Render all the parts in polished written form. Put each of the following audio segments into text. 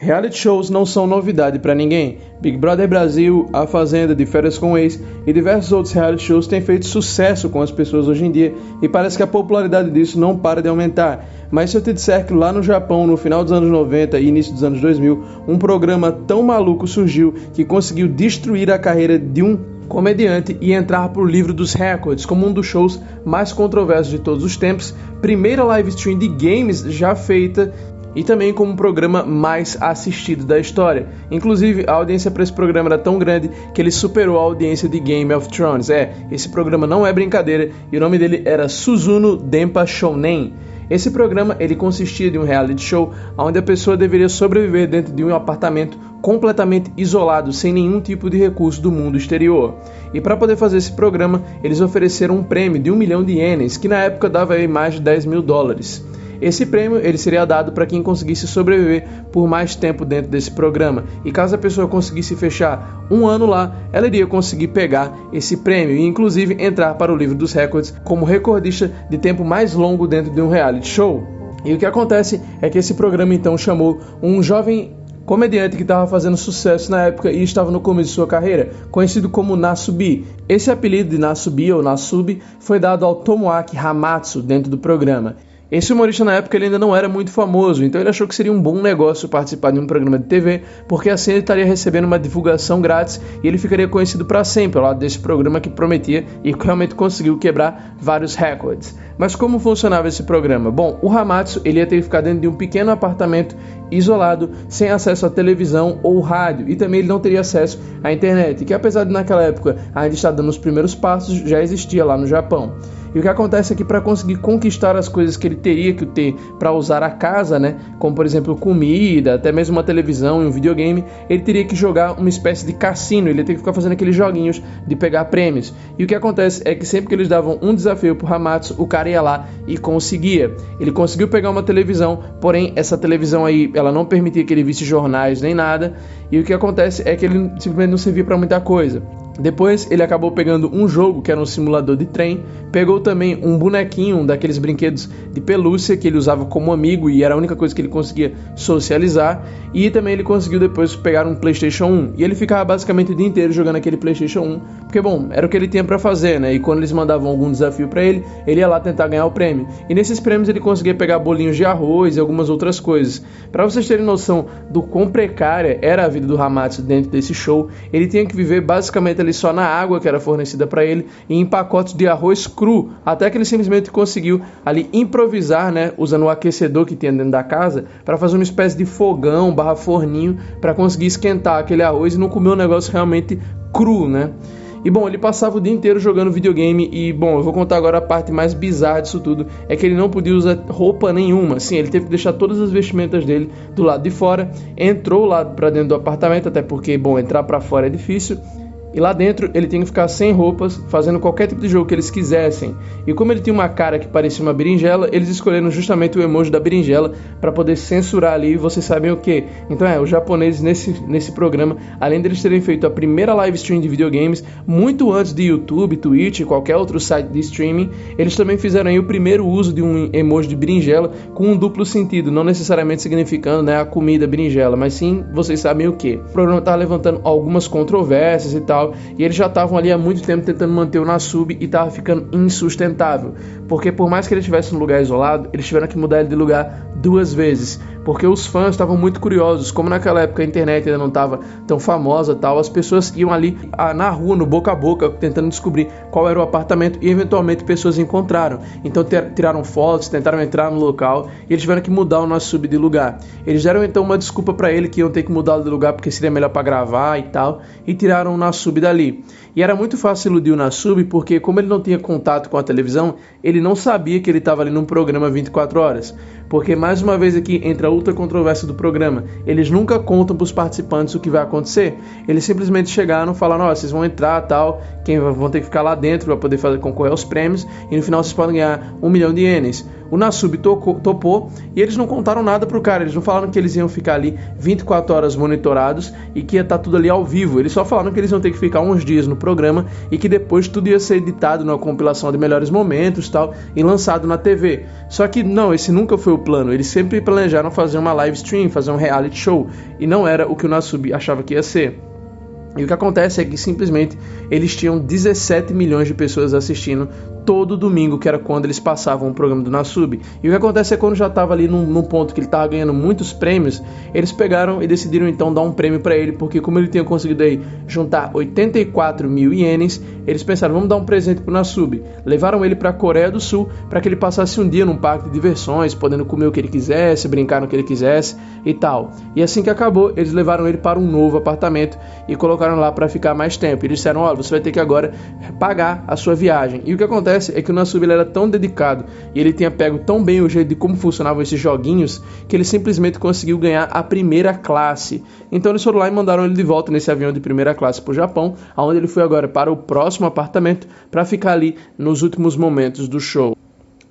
Reality shows não são novidade para ninguém. Big Brother Brasil, A Fazenda, De Férias com o Ex e diversos outros reality shows têm feito sucesso com as pessoas hoje em dia e parece que a popularidade disso não para de aumentar. Mas se eu te disser que lá no Japão, no final dos anos 90 e início dos anos 2000, um programa tão maluco surgiu que conseguiu destruir a carreira de um comediante e entrar para o livro dos recordes como um dos shows mais controversos de todos os tempos, primeira live stream de games já feita e também como o programa mais assistido da história. Inclusive, a audiência para esse programa era tão grande que ele superou a audiência de Game of Thrones. Esse programa não é brincadeira e o nome dele era Suzuno Denpa Shounen. Esse programa ele consistia de um reality show onde a pessoa deveria sobreviver dentro de um apartamento completamente isolado, sem nenhum tipo de recurso do mundo exterior. E para poder fazer esse programa, eles ofereceram um prêmio de 1 milhão de ienes, que na época dava aí mais de 10 mil dólares. Esse prêmio ele seria dado para quem conseguisse sobreviver por mais tempo dentro desse programa. E caso a pessoa conseguisse fechar um ano lá, ela iria conseguir pegar esse prêmio e inclusive entrar para o livro dos recordes como recordista de tempo mais longo dentro de um reality show. E o que acontece é que esse programa então chamou um jovem comediante que estava fazendo sucesso na época e estava no começo de sua carreira, conhecido como Nasubi. Esse apelido de Nasubi ou Nasubi foi dado ao Tomoaki Hamatsu dentro do programa. Esse humorista na época ele ainda não era muito famoso, então ele achou que seria um bom negócio participar de um programa de TV, porque assim ele estaria recebendo uma divulgação grátis e ele ficaria conhecido para sempre ao lado desse programa que prometia e realmente conseguiu quebrar vários recordes. Mas como funcionava esse programa? Bom, o Hamatsu ele ia ter que ficar dentro de um pequeno apartamento isolado, sem acesso à televisão ou rádio, e também ele não teria acesso à internet, que apesar de naquela época ainda estar dando os primeiros passos, já existia lá no Japão. E o que acontece é que para conseguir conquistar as coisas que ele teria que ter para usar a casa, como por exemplo comida, até mesmo uma televisão e um videogame, ele teria que jogar uma espécie de cassino, ele ia ter que ficar fazendo aqueles joguinhos de pegar prêmios. E o que acontece é que sempre que eles davam um desafio pro Hamatsu, o cara ia lá e conseguia. Ele conseguiu pegar uma televisão, porém essa televisão aí, ela não permitia que ele visse jornais nem nada, e o que acontece é que ele simplesmente não servia para muita coisa. Depois ele acabou pegando um jogo que era um simulador de trem, pegou também um bonequinho daqueles brinquedos de pelúcia que ele usava como amigo e era a única coisa que ele conseguia socializar, e também ele conseguiu depois pegar um PlayStation 1 e ele ficava basicamente o dia inteiro jogando aquele PlayStation 1, porque bom, era o que ele tinha para fazer, e quando eles mandavam algum desafio para ele, ele ia lá tentar ganhar o prêmio, e nesses prêmios ele conseguia pegar bolinhos de arroz e algumas outras coisas. Para vocês terem noção do quão precária era a vida do Hamatsu dentro desse show, ele tinha que viver basicamente ali só na água que era fornecida para ele e em pacotes de arroz cru, até que ele simplesmente conseguiu ali improvisar, usando o aquecedor que tinha dentro da casa para fazer uma espécie de fogão / forninho para conseguir esquentar aquele arroz e não comer um negócio realmente cru, E bom, ele passava o dia inteiro jogando videogame e bom, eu vou contar agora a parte mais bizarra disso tudo, é que ele não podia usar roupa nenhuma, sim, ele teve que deixar todas as vestimentas dele do lado de fora, entrou lá para dentro do apartamento, até porque, bom, entrar para fora é difícil, e lá dentro ele tinha que ficar sem roupas, fazendo qualquer tipo de jogo que eles quisessem. E como ele tinha uma cara que parecia uma berinjela, eles escolheram justamente o emoji da berinjela para poder censurar ali, e vocês sabem o que. Então os japoneses nesse programa, além deles terem feito a primeira live stream de videogames, muito antes de YouTube, Twitch e qualquer outro site de streaming, eles também fizeram aí o primeiro uso de um emoji de berinjela com um duplo sentido, não necessariamente significando a comida berinjela, mas sim, vocês sabem o que. O programa estava levantando algumas controvérsias e tal, e eles já estavam ali há muito tempo tentando manter o Nasubi e estava ficando insustentável, porque por mais que ele estivesse num lugar isolado, eles tiveram que mudar ele de lugar 2 vezes, porque os fãs estavam muito curiosos, como naquela época a internet ainda não estava tão famosa tal, as pessoas iam ali na rua, no boca a boca, tentando descobrir qual era o apartamento e eventualmente pessoas encontraram, então tiraram fotos, tentaram entrar no local e eles tiveram que mudar o Nasubi de lugar. Eles deram então uma desculpa para ele que iam ter que mudá-lo de lugar porque seria melhor para gravar e tal, e tiraram o Nasubi dali. E era muito fácil iludir o Nasubi porque como ele não tinha contato com a televisão, ele não sabia que ele estava ali num programa 24 horas. Porque mais uma vez aqui entra outra controvérsia do programa, eles nunca contam para os participantes o que vai acontecer, eles simplesmente chegaram e falaram, vocês vão entrar tal, quem vão ter que ficar lá dentro para poder concorrer aos prêmios e no final vocês podem ganhar 1 milhão de ienes. O Nasub topou e eles não contaram nada pro cara, eles não falaram que eles iam ficar ali 24 horas monitorados e que ia estar tudo ali ao vivo, eles só falaram que eles iam ter que ficar uns dias no programa e que depois tudo ia ser editado numa compilação de melhores momentos tal, e lançado na TV. Só que não, esse nunca foi o plano, eles sempre planejaram fazer uma live stream, fazer um reality show, e não era o que o Nasub achava que ia ser. E o que acontece é que simplesmente eles tinham 17 milhões de pessoas assistindo todo domingo, que era quando eles passavam o programa do Nasub. E o que acontece é que quando já estava ali num ponto que ele estava ganhando muitos prêmios, eles pegaram e decidiram então dar um prêmio para ele, porque como ele tinha conseguido aí juntar 84 mil ienes, eles pensaram, vamos dar um presente pro Nasub. Levaram ele para a Coreia do Sul para que ele passasse um dia num parque de diversões, podendo comer o que ele quisesse, brincar no que ele quisesse e tal. E assim que acabou, eles levaram ele para um novo apartamento e colocaram lá para ficar mais tempo. E eles disseram, olha, você vai ter que agora pagar a sua viagem. E o que acontece é que o Nasub ele era tão dedicado e ele tinha pego tão bem o jeito de como funcionavam esses joguinhos que ele simplesmente conseguiu ganhar a primeira classe. Então eles foram lá e mandaram ele de volta nesse avião de primeira classe para o Japão, onde ele foi agora para o próximo apartamento para ficar ali nos últimos momentos do show.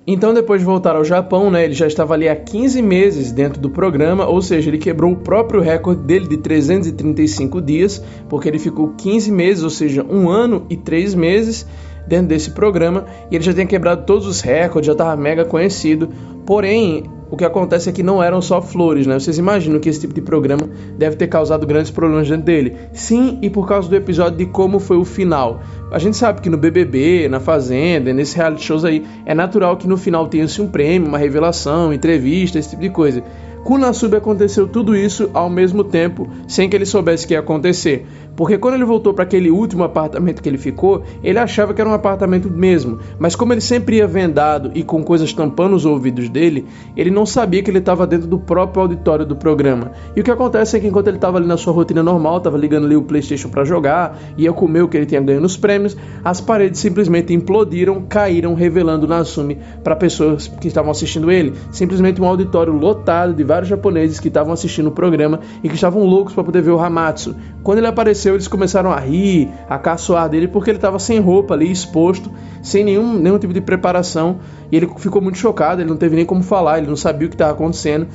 Então, depois de voltar ao Japão, né, ele já estava ali há 15 meses dentro do programa, ou seja, ele quebrou o próprio recorde dele de 335 dias, porque ele ficou 15 meses, ou seja, 1 ano e 3 meses dentro desse programa, e ele já tinha quebrado todos os recordes, já estava mega conhecido. Porém, o que acontece é que não eram só flores, né? Vocês imaginam que esse tipo de programa deve ter causado grandes problemas dentro dele. Sim, e por causa do episódio de como foi o final. A gente sabe que no BBB, na Fazenda, nesses reality shows aí, é natural que no final tenha-se um prêmio, uma revelação, entrevista, esse tipo de coisa. Com o Nasub aconteceu tudo isso ao mesmo tempo, sem que ele soubesse que ia acontecer. Porque quando ele voltou para aquele último apartamento que ele ficou, ele achava que era um apartamento mesmo. Mas como ele sempre ia vendado e com coisas tampando os ouvidos dele, ele não sabia que ele estava dentro do próprio auditório do programa. E o que acontece é que enquanto ele estava ali na sua rotina normal, estava ligando ali o PlayStation para jogar, ia comer o que ele tinha ganho nos prêmios, as paredes simplesmente implodiram, caíram, revelando o Nasub para pessoas que estavam assistindo ele. Simplesmente um auditório lotado de vários japoneses que estavam assistindo o programa e que estavam loucos para poder ver o Hamamatsu. Quando ele apareceu, eles começaram a rir, a caçoar dele, porque ele estava sem roupa ali, exposto, sem nenhum tipo de preparação, e ele ficou muito chocado, ele não teve nem como falar, ele não sabia o que estava acontecendo,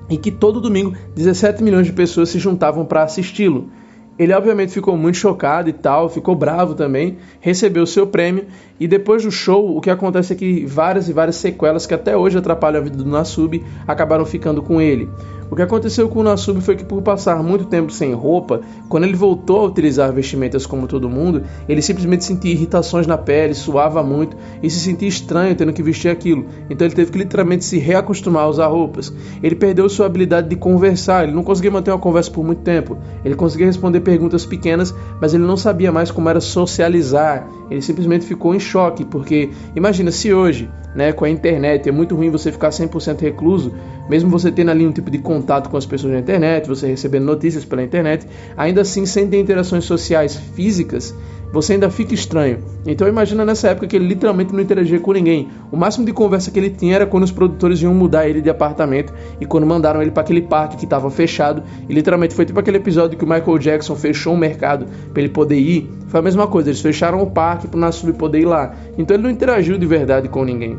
e que todo domingo 17 milhões de pessoas se juntavam para assisti-lo. Ele obviamente ficou muito chocado e tal, ficou bravo também, recebeu o seu prêmio, e depois do show, o que acontece é que várias e várias sequelas que até hoje atrapalham a vida do Nasub acabaram ficando com ele. O que aconteceu com o Nasub foi que por passar muito tempo sem roupa, quando ele voltou a utilizar vestimentas como todo mundo, ele simplesmente sentia irritações na pele, suava muito e se sentia estranho tendo que vestir aquilo. Então ele teve que literalmente se reacostumar a usar roupas. Ele perdeu sua habilidade de conversar, ele não conseguia manter uma conversa por muito tempo. Ele conseguia responder perguntas pequenas, mas ele não sabia mais como era socializar. Ele simplesmente ficou em choque, porque imagina se hoje, né, com a internet, é muito ruim você ficar 100% recluso, mesmo você tendo ali um tipo de contato com as pessoas na internet, você recebendo notícias pela internet, ainda assim, sem ter interações sociais físicas, você ainda fica estranho. Então imagina nessa época que ele literalmente não interagia com ninguém. O máximo de conversa que ele tinha era quando os produtores iam mudar ele de apartamento e quando mandaram ele para aquele parque que estava fechado, e literalmente foi tipo aquele episódio que o Michael Jackson fechou o mercado para ele poder ir. Foi a mesma coisa, eles fecharam o parque para o Nasub poder ir lá. Então ele não interagiu de verdade com ninguém.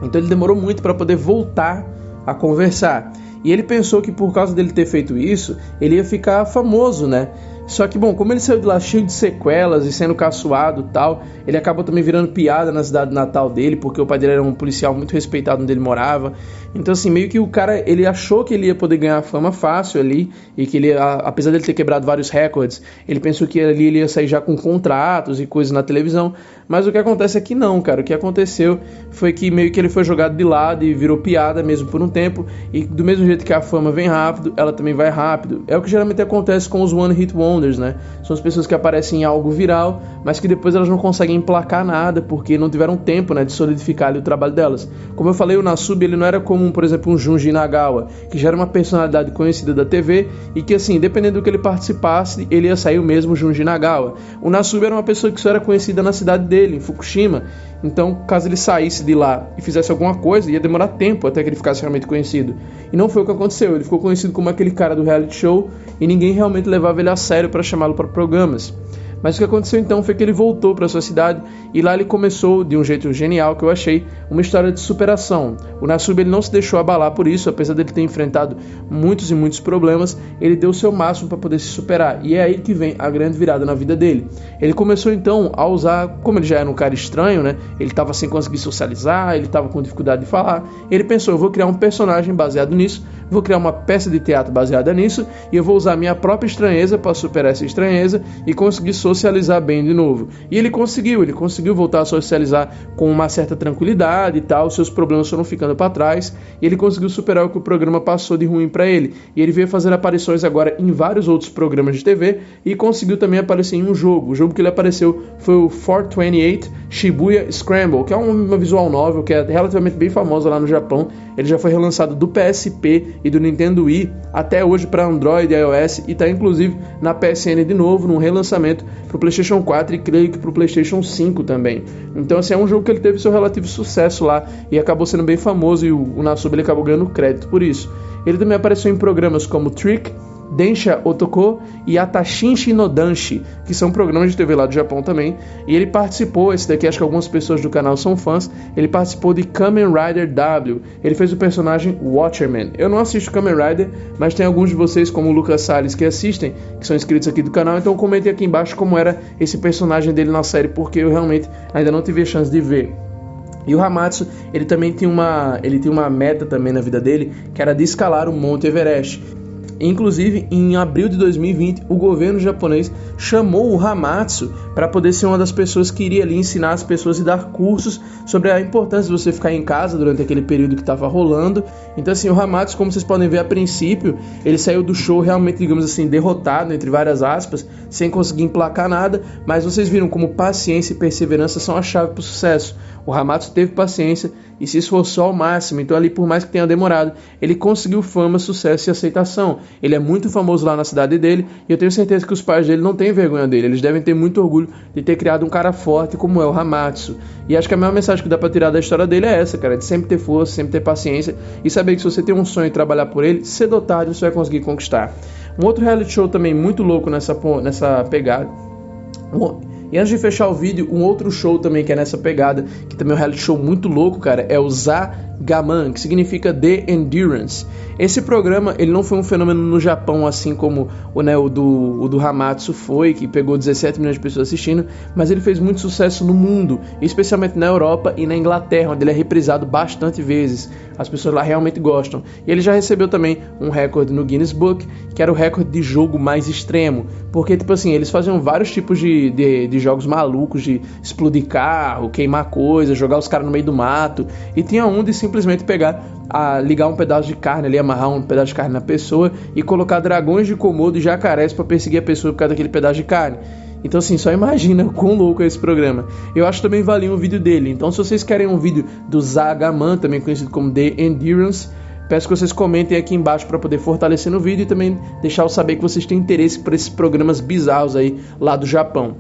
Então ele demorou muito para poder voltar a conversar. E ele pensou que por causa dele ter feito isso, ele ia ficar famoso, né? Só que, bom, como ele saiu de lá cheio de sequelas e sendo caçoado e tal, ele acabou também virando piada na cidade natal dele, porque o pai dele era um policial muito respeitado onde ele morava. Então, assim, meio que o cara, ele achou que ele ia poder ganhar fama fácil ali, e que ele, apesar dele ter quebrado vários recordes, ele pensou que ali ele ia sair já com contratos e coisas na televisão. Mas o que acontece é que não, cara. O que aconteceu foi que meio que ele foi jogado de lado e virou piada mesmo por um tempo, e do mesmo jeito que a fama vem rápido, ela também vai rápido. É o que geralmente acontece com os One Hit Wonders, né? São as pessoas que aparecem em algo viral, mas que depois elas não conseguem emplacar nada, porque não tiveram tempo, né, de solidificar ali o trabalho delas. Como eu falei, o Nasub, ele não era como, por exemplo, um Junji Nagawa, que já era uma personalidade conhecida da TV, e que, assim, dependendo do que ele participasse, ele ia sair o mesmo Junji Nagawa. O Nasub era uma pessoa que só era conhecida na cidade dele, em Fukushima. Então, caso ele saísse de lá e fizesse alguma coisa, ia demorar tempo até que ele ficasse realmente conhecido. E não foi o que aconteceu. Ele ficou conhecido como aquele cara do reality show e ninguém realmente levava ele a sério para chamá-lo para programas. Mas o que aconteceu então foi que ele voltou para sua cidade e lá ele começou, de um jeito genial que eu achei, uma história de superação. O Nasubi ele não se deixou abalar por isso, apesar de ele ter enfrentado muitos e muitos problemas, ele deu o seu máximo para poder se superar. E é aí que vem a grande virada na vida dele. Ele começou então a usar, como ele já era um cara estranho, né? Ele estava sem conseguir socializar, ele estava com dificuldade de falar. Ele pensou, eu vou criar um personagem baseado nisso, vou criar uma peça de teatro baseada nisso e eu vou usar a minha própria estranheza para superar essa estranheza e conseguir socializar bem de novo. E ele conseguiu voltar a socializar com uma certa tranquilidade e tal, seus problemas foram ficando para trás e ele conseguiu superar o que o programa passou de ruim para ele. E ele veio fazer aparições agora em vários outros programas de TV e conseguiu também aparecer em um jogo. O jogo que ele apareceu foi o 428 Shibuya Scramble, que é uma visual novel que é relativamente bem famosa lá no Japão. Ele já foi relançado do PSP e do Nintendo Wii até hoje para Android e iOS e está inclusive na PSN de novo, num relançamento para o PlayStation 4 e creio que para o PlayStation 5 também. Então assim, é um jogo que ele teve seu relativo sucesso lá e acabou sendo bem famoso e o Nasubi ele acabou ganhando crédito por isso. Ele também apareceu em programas como Trick, Densha Otoko e Atashinshi no Danshi, que são programas de TV lá do Japão também, e ele participou, esse daqui acho que algumas pessoas do canal são fãs, ele participou de Kamen Rider W, ele fez o personagem Watcherman. Eu não assisto Kamen Rider, mas tem alguns de vocês como o Lucas Salles que assistem, que são inscritos aqui do canal, então comentem aqui embaixo como era esse personagem dele na série, porque eu realmente ainda não tive a chance de ver. E o Hamatsu, ele também tem uma meta também na vida dele, que era de escalar o Monte Everest. Inclusive, em abril de 2020, o governo japonês chamou o Hamatsu para poder ser uma das pessoas que iria ali ensinar as pessoas e dar cursos sobre a importância de você ficar em casa durante aquele período que estava rolando. Então, assim, o Hamatsu, como vocês podem ver a princípio, ele saiu do show realmente, digamos assim, derrotado, entre várias aspas, sem conseguir emplacar nada, mas vocês viram como paciência e perseverança são a chave para o sucesso. O Hamatsu teve paciência e se esforçou ao máximo, então ali por mais que tenha demorado, ele conseguiu fama, sucesso e aceitação. Ele é muito famoso lá na cidade dele e eu tenho certeza que os pais dele não têm vergonha dele, eles devem ter muito orgulho de ter criado um cara forte como é o Hamatsu. E acho que a maior mensagem que dá pra tirar da história dele é essa, cara, de sempre ter força, sempre ter paciência e saber que se você tem um sonho e trabalhar por ele, cedo ou tarde você vai conseguir conquistar. Um outro reality show também muito louco nessa pegada. E antes de fechar o vídeo, um outro show também que é nessa pegada, que também é um reality show muito louco, cara, é o Zagaman, que significa The Endurance. Esse programa, ele não foi um fenômeno no Japão, assim como o do Hamatsu foi, que pegou 17 milhões de pessoas assistindo, mas ele fez muito sucesso no mundo, especialmente na Europa e na Inglaterra, onde ele é reprisado bastante vezes. As pessoas lá realmente gostam. E ele já recebeu também um recorde no Guinness Book, que era o recorde de jogo mais extremo, porque, tipo assim, eles faziam vários tipos de jogos malucos, de explodir carro, queimar coisas, jogar os caras no meio do mato, e tinha um de simplesmente ligar um pedaço de carne ali, amarrar um pedaço de carne na pessoa e colocar dragões de Komodo e jacarés para perseguir a pessoa por causa daquele pedaço de carne. Então assim, só imagina quão louco é esse programa. Eu acho que também valia um vídeo dele. Então se vocês querem um vídeo do Zagaman, também conhecido como The Endurance, peço que vocês comentem aqui embaixo para poder fortalecer no vídeo e também deixar eu saber que vocês têm interesse por esses programas bizarros aí lá do Japão.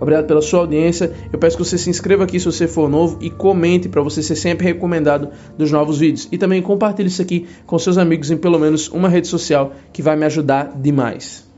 Obrigado pela sua audiência, eu peço que você se inscreva aqui se você for novo e comente para você ser sempre recomendado dos novos vídeos. E também compartilhe isso aqui com seus amigos em pelo menos uma rede social que vai me ajudar demais.